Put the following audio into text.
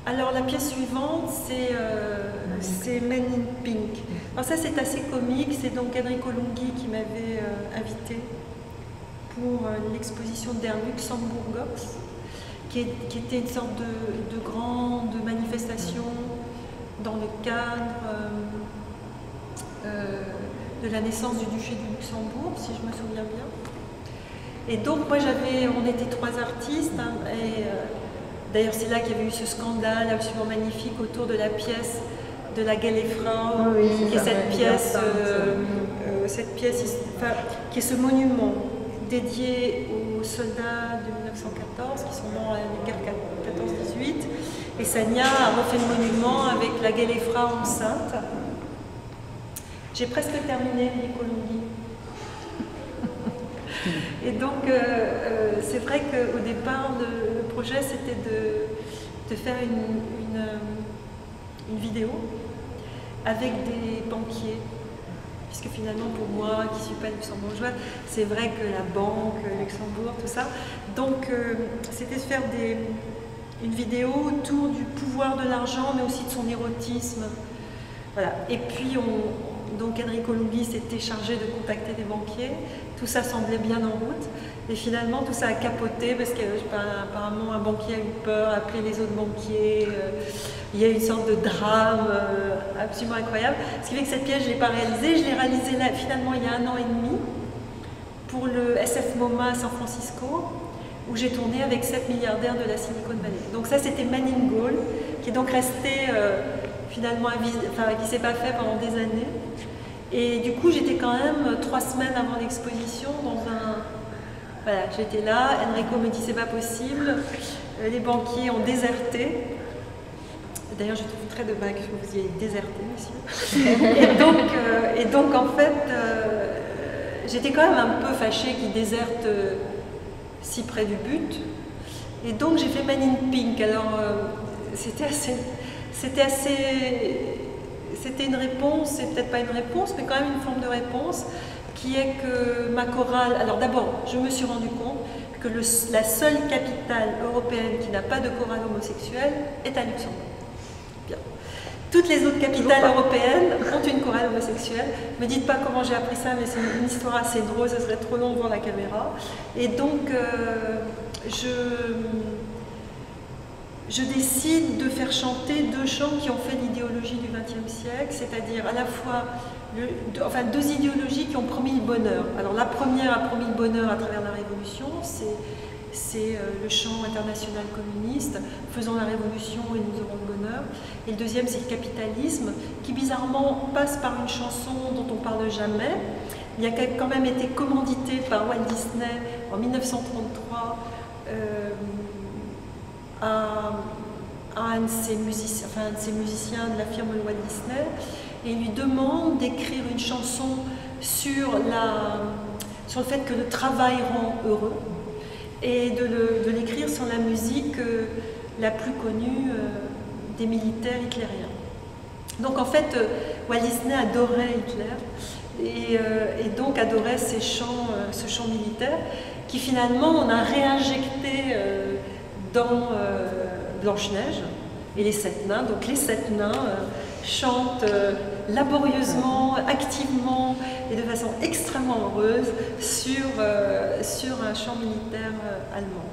Alors la pièce suivante, c'est Men in Pink. Alors ça c'est assez comique, c'est donc Enrico Lunghi qui m'avait invité pour l'exposition Der Luxemburgox, qui était une sorte de grande manifestation dans le cadre de la naissance du duché du Luxembourg, si je me souviens bien. Et donc moi on était 3 artistes, hein, et d'ailleurs c'est là qu'il y avait eu ce scandale absolument magnifique autour de la pièce de la Gellefrau, oui, qui est cette pièce, qui est ce monument dédié aux soldats de 1914 qui sont morts à la guerre 14-18. Et Sagna a refait le monument avec la Gellefrau enceinte. J'ai presque terminé Enrico Lunghi. Et donc, c'est vrai qu'au départ, le projet, c'était de faire une vidéo avec des banquiers. Puisque finalement, pour moi, qui ne suis pas luxembourgeoise, c'est vrai que la banque, Luxembourg, tout ça. Donc, c'était de faire une vidéo autour du pouvoir de l'argent, mais aussi de son érotisme. Voilà. Et puis, donc Enrico Lunghi s'était chargé de contacter des banquiers. Tout ça semblait bien en route. Et finalement, tout ça a capoté parce qu'apparemment, un banquier a eu peur, a appelé les autres banquiers. Il y a eu une sorte de drame absolument incroyable. Ce qui fait que cette pièce, je ne l'ai pas réalisée. Je l'ai réalisée là, finalement il y a 1 an et demi pour le SF MoMA à San Francisco, où j'ai tourné avec 7 milliardaires de la Silicon Valley. Donc ça, c'était Man in Gold, qui est donc resté finalement qui ne s'est pas fait pendant des années. Et du coup, j'étais quand même 3 semaines avant l'exposition dans un... Voilà, j'étais là, Enrico me dit c'est pas possible, les banquiers ont déserté. D'ailleurs, je trouve très dommage que vous ayez déserté, monsieur. et donc en fait, j'étais quand même un peu fâchée qu'ils désertent si près du but. Et donc j'ai fait Man in Pink. Alors c'était une réponse, c'est peut-être pas une réponse, mais quand même une forme de réponse, qui est que ma chorale... Alors d'abord, je me suis rendu compte que la seule capitale européenne qui n'a pas de chorale homosexuelle est à Luxembourg. Bien. Toutes les autres capitales européennes ont une chorale homosexuelle. Ne me dites pas comment j'ai appris ça, mais c'est une histoire assez drôle, ça serait trop long devant la caméra. Et donc, je décide de faire chanter 2 chants qui ont fait l'idéologie du XXe siècle, c'est-à-dire à la fois 2 idéologies qui ont promis le bonheur. Alors la première a promis le bonheur à travers la Révolution, c'est le chant international communiste, faisons la révolution et nous aurons le bonheur. Et le deuxième, c'est le capitalisme, qui bizarrement passe par une chanson dont on ne parle jamais. Il a quand même été commandité par Walt Disney en 1933 à un de ses musiciens de la firme Walt Disney, et il lui demande d'écrire une chanson sur le fait que le travail rend heureux, et de l'écrire sur la musique la plus connue des militaires hitlériens. Donc en fait, Walt Disney adorait Hitler, et donc adorait ce chant militaire, qui finalement on a réinjecté dans Blanche-Neige et les 7 nains. Donc les 7 nains chantent laborieusement, activement et de façon extrêmement heureuse sur un chant militaire allemand.